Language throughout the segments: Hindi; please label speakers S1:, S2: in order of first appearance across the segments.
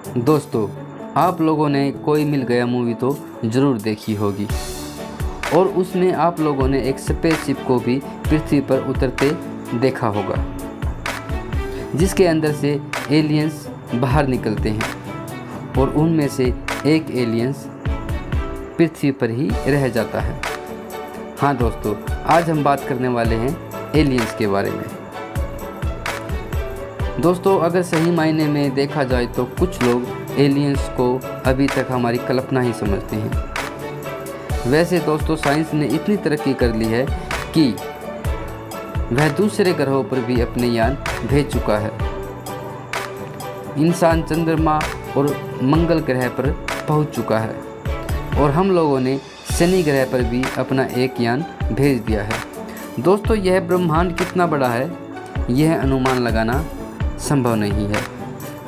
S1: दोस्तों, आप लोगों ने कोई मिल गया मूवी तो ज़रूर देखी होगी और उसमें आप लोगों ने एक स्पेसशिप को भी पृथ्वी पर उतरते देखा होगा, जिसके अंदर से एलियंस बाहर निकलते हैं और उनमें से एक एलियंस पृथ्वी पर ही रह जाता है। हाँ दोस्तों, आज हम बात करने वाले हैं एलियंस के बारे में। दोस्तों, अगर सही मायने में देखा जाए तो कुछ लोग एलियंस को अभी तक हमारी कल्पना ही समझते हैं। वैसे दोस्तों, साइंस ने इतनी तरक्की कर ली है कि वह दूसरे ग्रहों पर भी अपने यान भेज चुका है। इंसान चंद्रमा और मंगल ग्रह पर पहुंच चुका है और हम लोगों ने शनि ग्रह पर भी अपना एक यान भेज दिया है। दोस्तों, यह ब्रह्मांड कितना बड़ा है, यह अनुमान लगाना संभव नहीं है।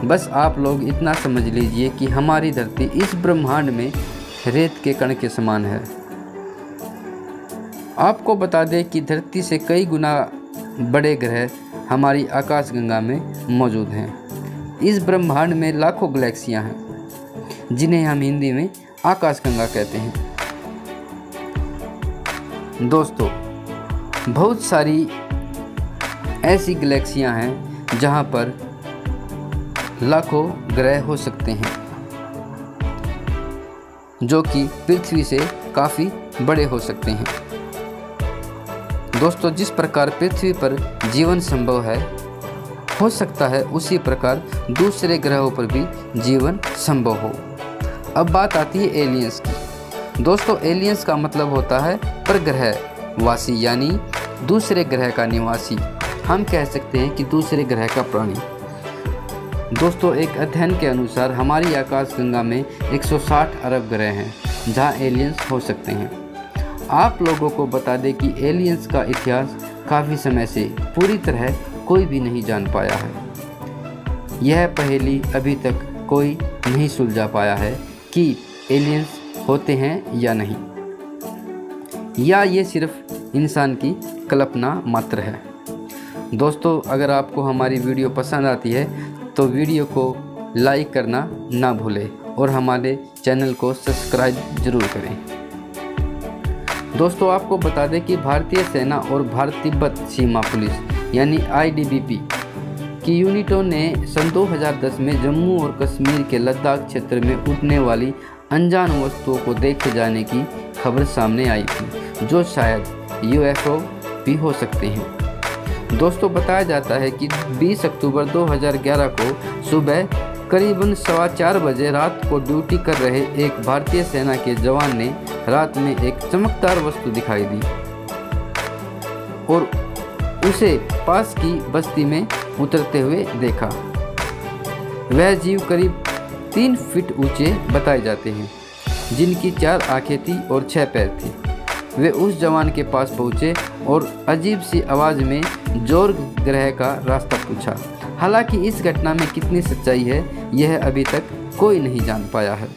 S1: बस आप लोग इतना समझ लीजिए कि हमारी धरती इस ब्रह्मांड में रेत के कण के समान है। आपको बता दें कि धरती से कई गुना बड़े ग्रह हमारी आकाशगंगा में मौजूद हैं। इस ब्रह्मांड में लाखों गैलेक्सियां हैं, जिन्हें हम हिंदी में आकाशगंगा कहते हैं। दोस्तों, बहुत सारी ऐसी गैलेक्सियां हैं जहां पर लाखों ग्रह हो सकते हैं, जो कि पृथ्वी से काफ़ी बड़े हो सकते हैं। दोस्तों, जिस प्रकार पृथ्वी पर जीवन संभव है हो सकता है, उसी प्रकार दूसरे ग्रहों पर भी जीवन संभव हो। अब बात आती है एलियंस की। दोस्तों, एलियंस का मतलब होता है परग्रह वासी, यानी दूसरे ग्रह का निवासी। हम कह सकते हैं कि दूसरे ग्रह का प्राणी। दोस्तों, एक अध्ययन के अनुसार हमारी आकाशगंगा में 160 अरब ग्रह हैं जहां एलियंस हो सकते हैं। आप लोगों को बता दें कि एलियंस का इतिहास काफ़ी समय से पूरी तरह कोई भी नहीं जान पाया है। यह पहेली अभी तक कोई नहीं सुलझा पाया है कि एलियंस होते हैं या नहीं, या ये सिर्फ इंसान की कल्पना मात्र है। दोस्तों, अगर आपको हमारी वीडियो पसंद आती है तो वीडियो को लाइक करना ना भूलें और हमारे चैनल को सब्सक्राइब जरूर करें। दोस्तों, आपको बता दें कि भारतीय सेना और भारत तिब्बत सीमा पुलिस यानी ITBP की यूनिटों ने सन 2010 में जम्मू और कश्मीर के लद्दाख क्षेत्र में उड़ने वाली अनजान वस्तुओं को देखे जाने की खबर सामने आई थी, जो शायद UFO भी हो सकते हैं। दोस्तों, बताया जाता है कि 20 अक्टूबर 2011 को सुबह करीबन 4:15 बजे रात को ड्यूटी कर रहे एक भारतीय सेना के जवान ने रात में एक चमकदार वस्तु दिखाई दी और उसे पास की बस्ती में उतरते हुए देखा। वह जीव करीब 3 फीट ऊंचे बताए जाते हैं, जिनकी 4 आंखें थी और 6 पैर थे। वे उस जवान के पास पहुंचे और अजीब सी आवाज़ में जोर ग्रह का रास्ता पूछा। हालांकि इस घटना में कितनी सच्चाई है, यह अभी तक कोई नहीं जान पाया है।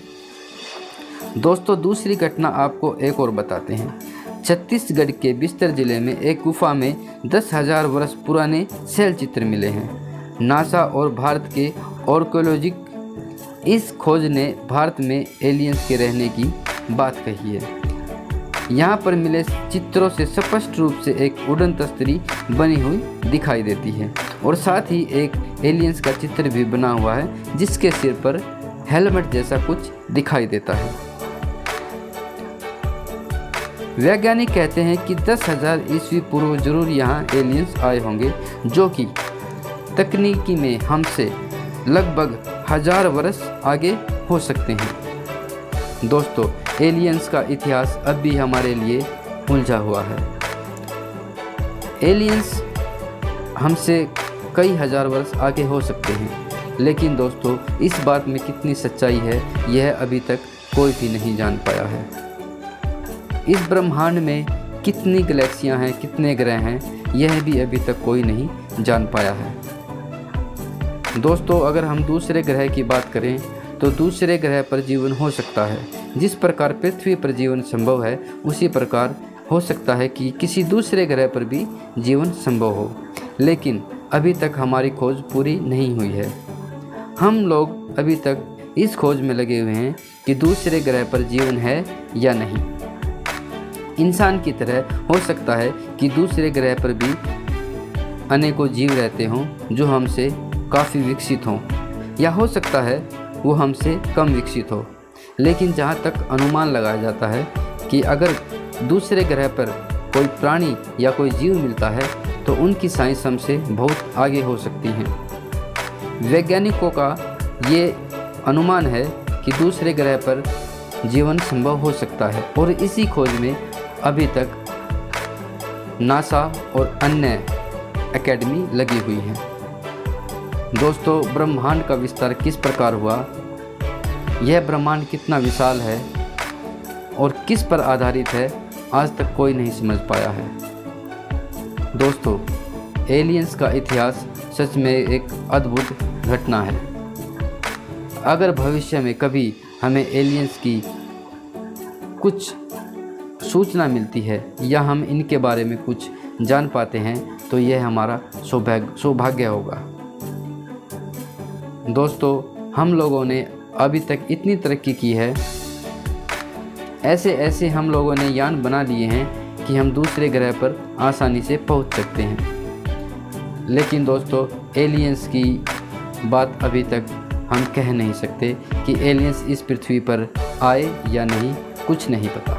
S1: दोस्तों, दूसरी घटना आपको एक और बताते हैं। छत्तीसगढ़ के बिस्तर जिले में एक गुफा में 10,000 वर्ष पुराने शैल चित्र मिले हैं। नासा और भारत के आर्कियोलॉजिक इस खोज ने भारत में एलियंस के रहने की बात कही है। यहाँ पर मिले चित्रों से स्पष्ट रूप से एक उड़न तस्तरी बनी हुई दिखाई देती है और साथ ही एक एलियंस का चित्र भी बना हुआ है, जिसके सिर पर हेलमेट जैसा कुछ दिखाई देता है। वैज्ञानिक कहते हैं कि 10,000 ईस्वी पूर्व जरूर यहाँ एलियंस आए होंगे, जो कि तकनीकी में हमसे लगभग 1000 वर्ष आगे हो सकते हैं। दोस्तों, एलियंस का इतिहास अब भी हमारे लिए उलझा हुआ है। एलियंस हमसे कई हजार वर्ष आगे हो सकते हैं, लेकिन दोस्तों, इस बात में कितनी सच्चाई है, यह अभी तक कोई भी नहीं जान पाया है। इस ब्रह्मांड में कितनी गैलेक्सियां हैं, कितने ग्रह हैं, यह भी अभी तक कोई नहीं जान पाया है। दोस्तों, अगर हम दूसरे ग्रह की बात करें तो दूसरे ग्रह पर जीवन हो सकता है। जिस प्रकार पृथ्वी पर जीवन संभव है, उसी प्रकार हो सकता है कि किसी दूसरे ग्रह पर भी जीवन संभव हो, लेकिन अभी तक हमारी खोज पूरी नहीं हुई है। हम लोग अभी तक इस खोज में लगे हुए हैं कि दूसरे ग्रह पर जीवन है या नहीं। इंसान की तरह हो सकता है कि दूसरे ग्रह पर भी अनेकों जीव रहते हों जो हमसे काफ़ी विकसित हों, या हो सकता है वो हमसे कम विकसित हो। लेकिन जहाँ तक अनुमान लगाया जाता है कि अगर दूसरे ग्रह पर कोई प्राणी या कोई जीव मिलता है तो उनकी साइंस हमसे बहुत आगे हो सकती है। वैज्ञानिकों का ये अनुमान है कि दूसरे ग्रह पर जीवन संभव हो सकता है और इसी खोज में अभी तक नासा और अन्य एकेडमी लगी हुई है। दोस्तों, ब्रह्मांड का विस्तार किस प्रकार हुआ, यह ब्रह्मांड कितना विशाल है और किस पर आधारित है, आज तक कोई नहीं समझ पाया है। दोस्तों, एलियंस का इतिहास सच में एक अद्भुत घटना है। अगर भविष्य में कभी हमें एलियंस की कुछ सूचना मिलती है या हम इनके बारे में कुछ जान पाते हैं तो यह हमारा सौभाग्य होगा। दोस्तों, हम लोगों ने अभी तक इतनी तरक्की की है, ऐसे हम लोगों ने यान बना लिए हैं कि हम दूसरे ग्रह पर आसानी से पहुंच सकते हैं। लेकिन दोस्तों, एलियंस की बात अभी तक हम कह नहीं सकते कि एलियंस इस पृथ्वी पर आए या नहीं, कुछ नहीं पता।